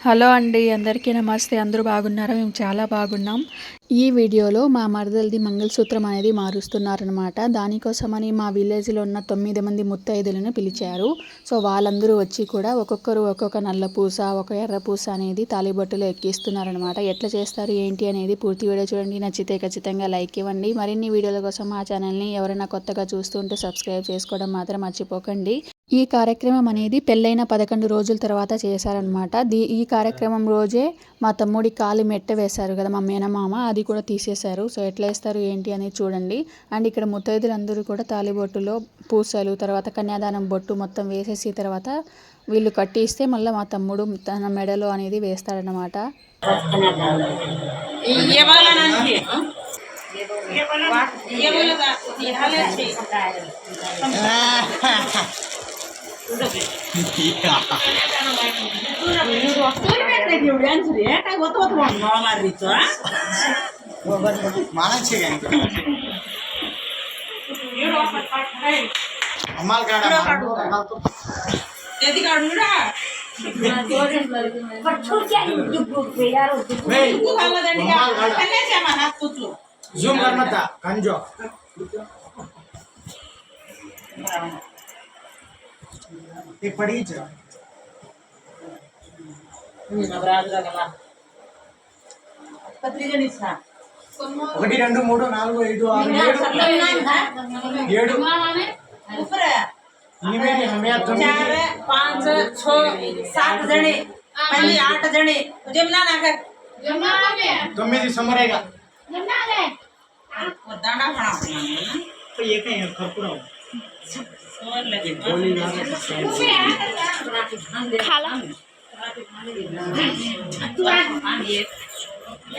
Hello అండి, అందరికీ నమస్తే. అందరూ బాగున్నారా? మేము చాలా బాగున్నాం. ఈ వీడియోలో మా మరదలది మంగళసూత్రం అనేది మారుస్తున్నారనమాట. దానికోసమని మా విలేజ్లో ఉన్న 9 మంది ముత్తైదులను పిలిచారు. సో వాళ్ళందరూ వచ్చి కూడా ఒక్కొక్కరు ఒక్కొక్క నల్ల పూస, ఒక ఎర్ర పూస అనేది తాళిబొట్టులో ఎక్కిస్తున్నారనమాట. ఎట్లా చేస్తారు ఏంటి అనేది పూర్తి వీడియో చూడండి. నచ్చితే ఖచ్చితంగా లైక్ ఇవ్వండి. మరిన్ని వీడియోల కోసం మా ఛానల్ని ఎవరైనా కొత్తగా చూస్తుంటే సబ్స్క్రైబ్ చేసుకోవడం మాత్రం మర్చిపోకండి. ఈ కార్యక్రమం అనేది పెళ్ళైన 11 రోజుల తర్వాత చేశారనమాట. ఈ కార్యక్రమం రోజే మా తమ్ముడి కాలు మెట్ట వేశారు కదా మా మేనమామ, అది కూడా తీసేశారు. సో ఎట్లా వేస్తారు ఏంటి అనేది చూడండి. అండ్ ఇక్కడ ముత్తైదులందరూ కూడా తాలిబొట్టులో పూసలు, తర్వాత కన్యాదానం బొట్టు మొత్తం వేసేసి తర్వాత వీళ్ళు కట్టి ఇస్తే మళ్ళీ మా తమ్ముడు తన మెడలో అనేది వేస్తాడనమాట. जूम करना था कंजो ये पड़ी जा ఒకటి రెండు మూడు నాలుగు ఐదు ఆరు ఏడు चार पांच छह सात जने पहले 8 जने जमना ना कर तोम्मिदी समरेगा दाना खाना तो ये कहीं खरपुरा और लगे गोली खाला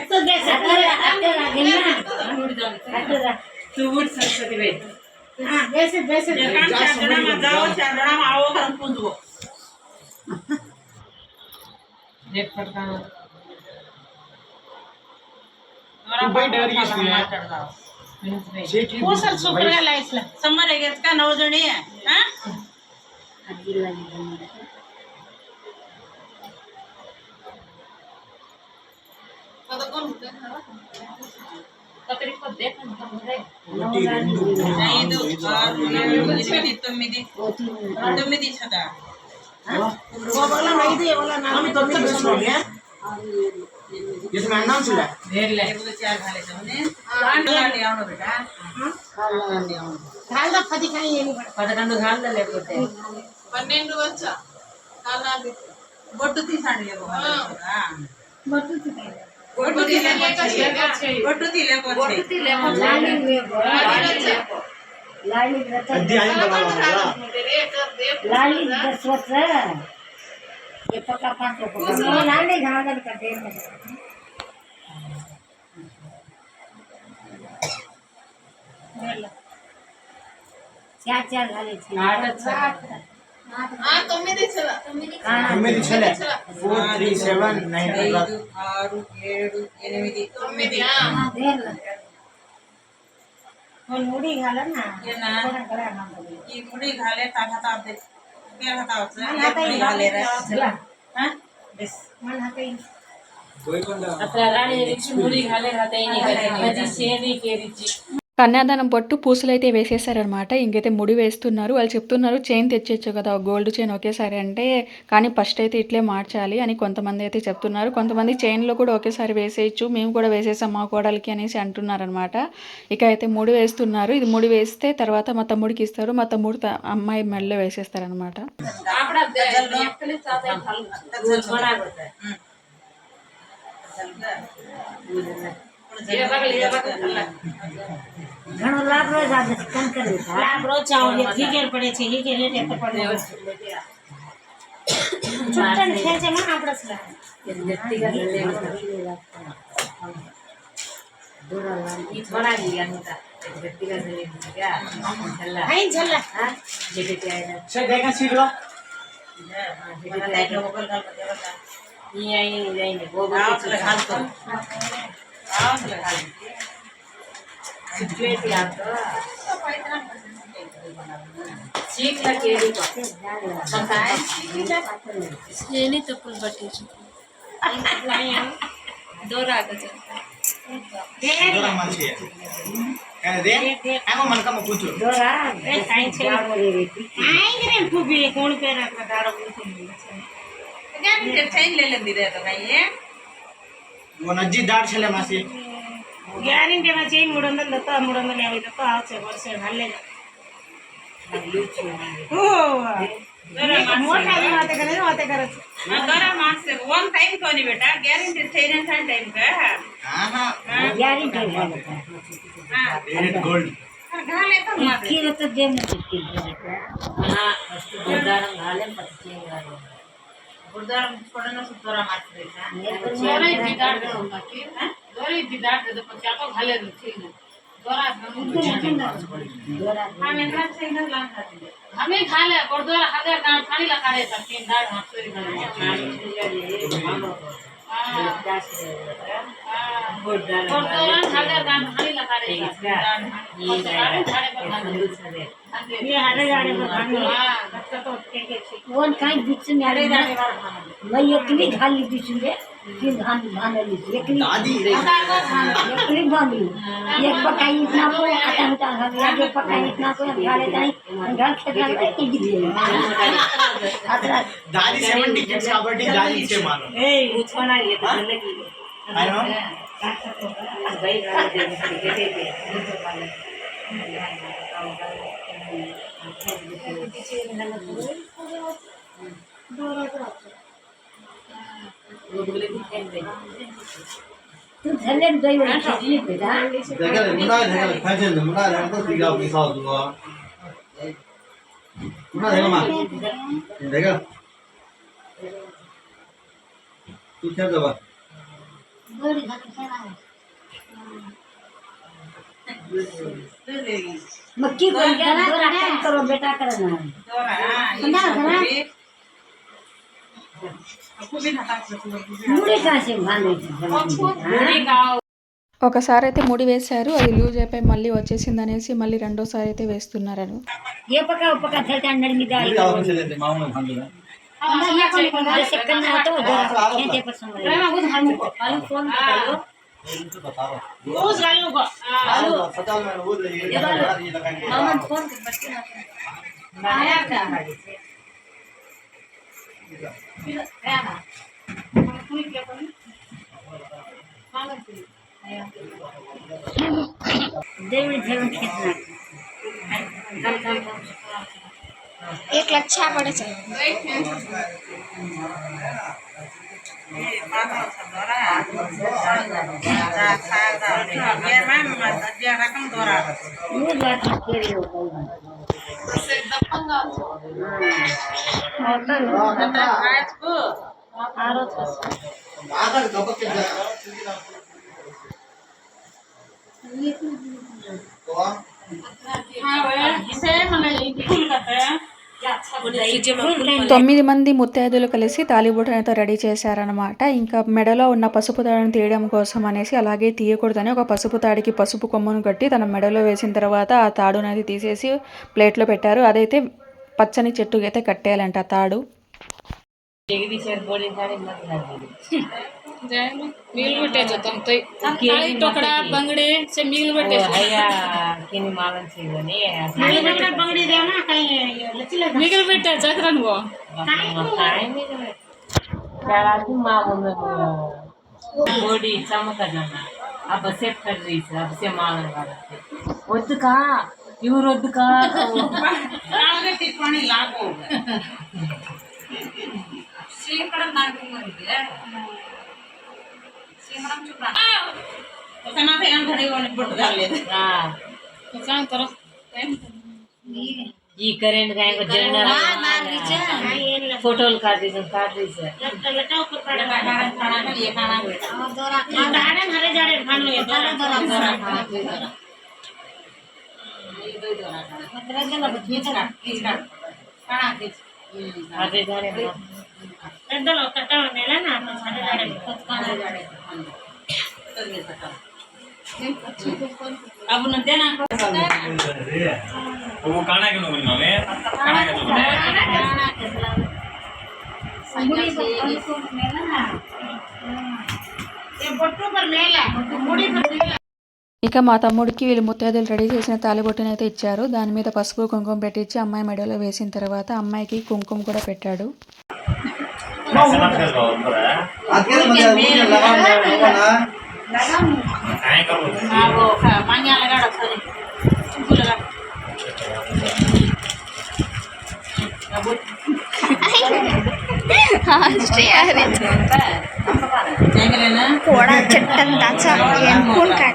तो कैसे तू उठ सरस्वती बे हां वैसे चार जणा आओ कर पूंजो देख पड़ता दुबई डर गई है वो सर सुपर है लाइसला समर है इसका 9 जणी है हां पता कौन होता है तकरी को देख हम रे 5 6 7 9 सदा वो वाला नहीं दे वाला नाम हम तो तक सुनो है इसमें नाम सुना ढेर ले बोले चार खाले तुमने खाला ले आओ बेटा खाला ले आओ खाला फदी खाई ये नहीं पदकंड खाला लेకపోతే 12 వచ్చా खाला బొట్టు తీసాండి బొట్టు తీసాండి బొట్టు लाली अध्याय बनावा लाली 10 वर्ष ये पक्का 5 वर्ष लाली घागल का दे में क्या लाली थी తొమ్మిది చలా 4 3 7 9 6 7 8 9 और मुड़ी घाला ना ये ना ये मुड़ी घाले ताकत आप दे क्या बताओ मुड़ी घाले रे चला हां बस मन हाते कोई कोंडा अतरा राणी रिची मुड़ी घाले हाते नहीं करे मजी शेरी के रिची కన్యాదానం పట్టు పూసలు అయితే వేసేసారనమాట. ఇంకైతే ముడి వేస్తున్నారు. వాళ్ళు చెప్తున్నారు చైన్ తెచ్చేచ్చు కదా గోల్డ్ చైన్ ఒకేసారి అంటే, కానీ ఫస్ట్ అయితే ఇట్లే మార్చాలి అని కొంతమంది అయితే చెప్తున్నారు. కొంతమంది చైన్లో కూడా ఒకేసారి వేసేయచ్చు, మేము కూడా వేసేసాం మా కోడలికి అనేసి అంటున్నారనమాట. ఇక అయితే ముడి వేస్తున్నారు. ఇది ముడి వేస్తే తర్వాత మా తమ్ముడికి ఇస్తారు. మా తమ్ముడు అమ్మాయి మెడలో వేసేస్తారనమాట. घणो लाभ रोज आज कम कर देता लाभ रोज चाहो ये ठीक है पड़े छे ये के रेट एत पड़े छुट्टन खेचे में आपड़सला व्यक्तिगत ले दोरा ई थोड़ा लिया नता व्यक्तिगत ले क्या झल्ला आई झल्ला हां जेटे के आया से देखा सीखलो हां जेटे के मोबाइल डाल के बता ये आई नहीं जाएंगे वो हाल तो आओ लगा सिचुएशन आता सीख ला केरी को बताए ये नहीं तो कुल बटे दोरा మంచి అదే ఆగో మనకమ్మ కూర్చో कौन पे रखा दारो चैन ले लेंदी रे तो भाई वो नज्जी दाट छले मासी ग्यारंटी में चेन 300 दत्ता 350 दत्ता आज से वर्ष हल्ले ओ मोटा बातें करे दोरा मार्क्स से वन टाइम तो नहीं बेटा गारंटी चेन एंड टाइम का हां गारंटी है हां रेड गोल्ड घाले तो मत की तो देम नहीं हां फर्स्ट गुरदारम घाले पत चेन घाले गुरदारम छोड़ना से दोरा मार्क्स देता दोरा दिदार दे बाकी दोरा दिदार दे तो क्या को घाले ठीक है दोरा हमें ना चेन लान खाती हमें खा ले और दोरा हजार का खाली लगा रहे था तीन दार हाथ से ये हरे जाने पर वन काई बीच में हरे जाने पर मैं एकली खाली बीच में तीन धान धान ली एकली दादी एकली बांधी एक पकाई इतना को आता होता है एक पकाई इतना को गाले जाए घर खेत में की दी दादी 70 किड्स కాబట్టి दादी ఇచ్చే మాను ए उछना ये तो लगी आई नो भाई गाले दे के दे तू धले दई वाली चीज बेटा देखा मुना देखा फैशन मुना देखा तो दिगा पैसा दूंगा मुना देखा मां देखा तू क्या दबा बड़ी घाट खेला मक्की बोल गया ना दोरा काम करो बेटा करना दोरा मुड़ी कहाँ से भाने मुड़ी का ఒకసారి అయితే ముడి వేశారు, అది లూజ్ అయిపోయి మళ్ళీ వచ్చేసింది అనేసి మళ్ళీ రెండోసారి అయితే వేస్తున్నారని. ये पका पका चलता अंदर में डाल मुझे आवाज चले थे मामू खान दे ये कौन से करना हो तो खेते पर संभाल मैं वो धान को आलू फोन करो इनको बता रहा वो आलू को आलू सताल में वो ये लगा के मामा फोन कर बच्चे ना आया क्या देवी जीवन कितना एक लच्छा पड़े છે ये बात केरी हो गई आरो आगर दबक के तो हां इसे मने फूल करते हैं 9 మంది ముత్తైదులు కలిసి తాలిబొట్టును అయితే రెడీ చేశారనమాట. ఇంకా మెడలో ఉన్న పసుపు తాడును తీయడం కోసం అనేసి, అలాగే తీయకూడదని ఒక పసుపు తాడికి పసుపు కొమ్మను కట్టి తన మెడలో వేసిన తర్వాత ఆ తాడును అయితే తీసేసి ప్లేట్లో పెట్టారు. అదైతే పచ్చని చెట్టుకి అయితే కట్టేయాలంట ఆ తాడు. मिल बटे जो तुम तो काली टोकरा बंगड़े से मिल बटे भैया किन मालन से बने मिल बटे बंगड़ी देना कहीं लचीला मिल बटे जगरन वो काई में करा तू मामू में बॉडी चमक जाना अब सेट कर रही है अब से मालन वाला वद्द का इवर वद्द का आगे टिप्पणी लागो सीकड़ नाटक मरिदे सीमरम चुपा ओकना पे हम घड़ी वाले बुट डाल ले हां तो काम करो ई करेंट गाय को जनरल मार दीछे फोटो काट दीछे लटाओ को काट खाना के लिए खाना दोरा गार्डन हरे जाड़े खान लो दोरा दोरा ये दो दोरा मतलब के लब खींचना खाना खींच हरे जाड़े एकदलो कटा मेला ना तो हरे जाड़े खाना जाड़े तो ये सका अब न देना वो खाना के नो बनावे खाना के तो मुड़ी को मेला ना ఇక మా తమ్ముడికి వీళ్ళు ముత్తైదులు రెడీ చేసిన తాలిబొట్టునైతే ఇచ్చారు. దాని మీద పసుపు కుంకుమ పెట్టించి అమ్మాయి మెడలో వేసిన తర్వాత అమ్మాయికి కుంకుమ కూడా పెట్టాడు. पोळा चट्टन त्याचा कोण काय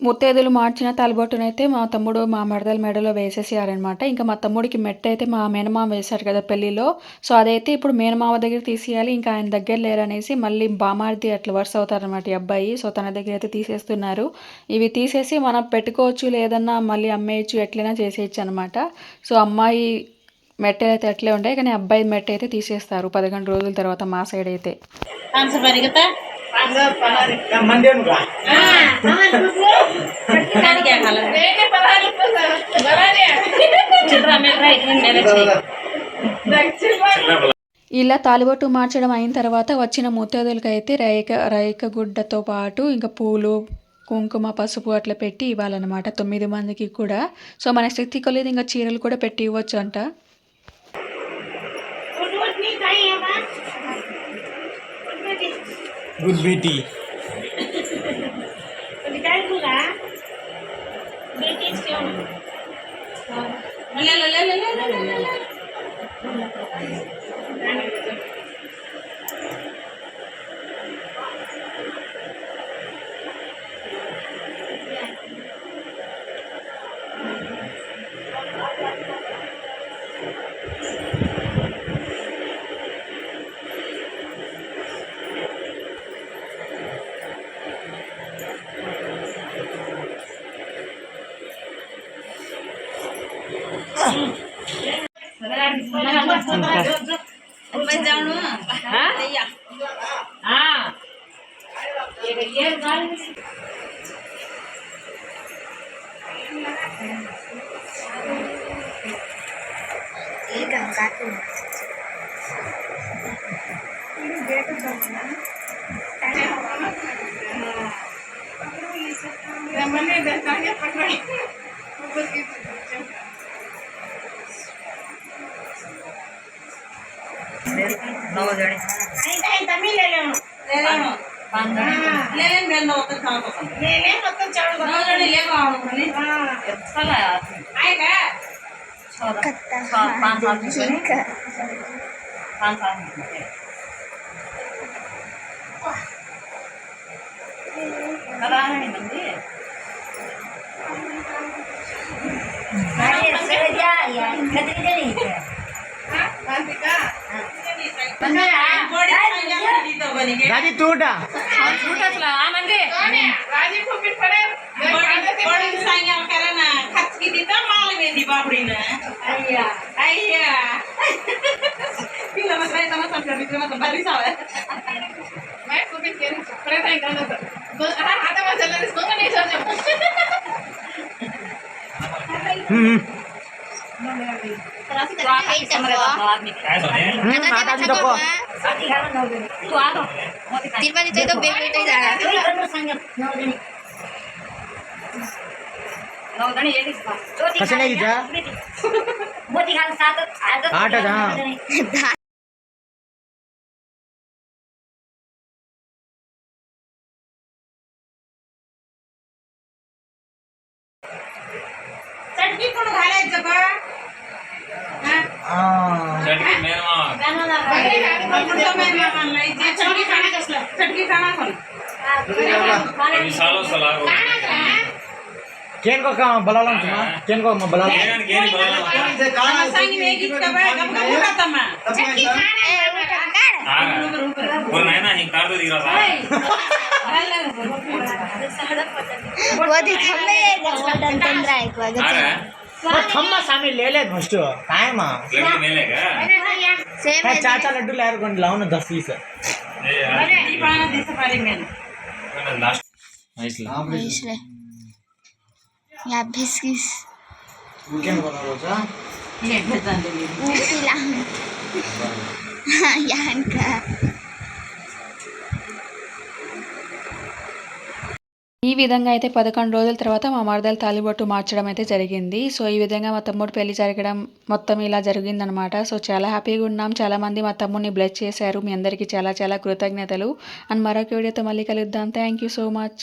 ముత్తైదులు మార్చిన తాలిబొట్టునైతే మా తమ్ముడు మా మరదల మెడలో వేసేసారనమాట. ఇంకా మా తమ్ముడికి మెట్ట అయితే మా మేనమామ వేశారు కదా పెళ్లిలో. సో అదైతే ఇప్పుడు మేనమామ దగ్గర తీసేయాలి. ఇంకా ఆయన దగ్గర లేరనేసి మళ్ళీ బామార్ది అట్లా వరుస అవుతారనమాట ఈ అబ్బాయి. సో తన దగ్గర అయితే తీసేస్తున్నారు. ఇవి తీసేసి మనం పెట్టుకోవచ్చు, లేదన్నా మళ్ళీ అమ్మేయచ్చు, ఎట్లయినా చేసేయచ్చు అనమాట. సో అమ్మాయి మెట్టలు అయితే అట్లే ఉంటాయి, కానీ అబ్బాయి మెట్ట అయితే తీసేస్తారు 11 రోజుల తర్వాత మా సైడ్ అయితే. ఇలా తాలిబొట్టు మార్చడం అయిన తర్వాత వచ్చిన ముత్తైదులకైతే రైక గుడ్డతో పాటు ఇంకా పూలు, కుంకుమ, పసుపు అట్లా పెట్టి ఇవ్వాలన్నమాట 9 మందికి కూడా. సో మన శక్తి కొలేదు ఇంకా చీరలు కూడా పెట్టి ఇవ్వచ్చు అంట. गुड बेटी टूटा चटकी चटकी खाना खोल కొన్ని సార్లు వస్తా లాగు. केन को काम बलालम तुमा केन को बलालम ఏనానికి ఏంది బలాలు? सांगी वेगी का भाई कब का उठा तमा ఆగా. ఓ నాయనా ఈ కార్డు దిగరా वधी थम्मे गडन तंद्रा एक वगत ఆగా. थम्मा सामी ले ले फर्स्ट टाइम లెక్క మేలేగా सेम है चाचा लड्डू लेर कोन लाउन 10 20 ఏ अरे दीपाना दिस पारी में లాస్ట్ నైస్ లా इसले या बिस्किस केन को रोजा ये भेजन दे ऊपिला यानका ఈ విధంగా అయితే 11 రోజుల తర్వాత మా మరదలు తాలిబొట్టు మార్చడం అయితే జరిగింది. సో ఈ విధంగా మా తమ్ముడు పెళ్లి జరగడం మొత్తం ఇలా జరిగిందనమాట. సో చాలా హ్యాపీగా ఉన్నాం. చాలామంది మా తమ్ముడిని బ్లెస్ చేశారు. మీ అందరికీ చాలా చాలా కృతజ్ఞతలు. అండ్ మరొక వీడియోతో మళ్ళీ కలుద్దాం. Thank you so much.